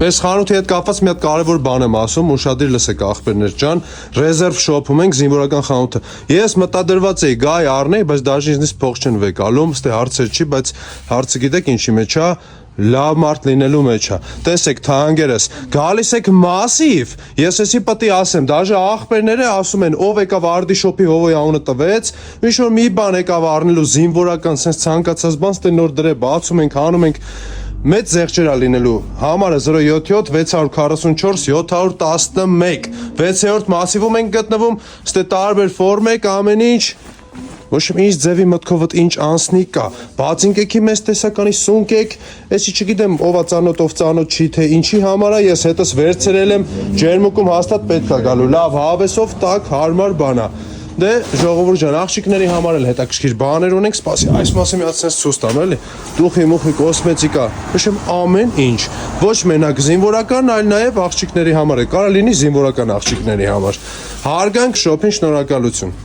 Պես խանութի հետ կապված մի հատ կարևոր բան եմ ասում, ուշադիր լսեք ախպերներ ջան, ռեզերվ շոփում ենք զինվորական խանութը։ Ես մտադրված էի գայ առնեի, բայց դաժե ինձնից փող չեն վեկալում, ստե հարցեր չի, բայց հարցը գիտեք ինչի մեջ է, լավ մարդ լինելու մեջ է։ Տեսեք թանկերս, գալիս եք մասիվ։ Ես էսի պետք է ասեմ, դաժե ախպերները ասում են, ով եկավ Արդիշոպի հովոյ անունը տվեց, ինչ որ մի բան եկավ առնելու զինվորական, sense ցանկացած բան, ստե նոր դրե բացում ենք, անում ենք մեծ զեղչերա լինելու համարը 077 644 711 6-րդ մասիվում ենք գտնվում, ստե տարբեր ֆորմեք ամեն ինչ ոչ ինչ ձևի մտքովդ ինչ անցնի կա, բացինքեքի մեծ տեսականի սունկեք, էսի չգիտեմ ով է ծանոթ ով ծանոթ չի թե ինչի համար է, ես հետս վերցրել եմ ջերմուկում հաստատ պետք է գալու, լավ հավեսով տակ հարմար բան է։ Դե ժողովուրդ ջան, աղջիկների համար էլ հետաքրքիր բաներ ունենք, սպասի, այս մասը մի հատ sense ցույց տամ, էլի։ Դուխի, մուխի, կոսմետիկա, նշեմ ամեն ինչ։ Ոչ մենակ զինվորական, այլ նաև աղջիկների համար է, կարա լինի զինվորական աղջիկների համար։ Հարգանք, շոփին, շնորհակալություն։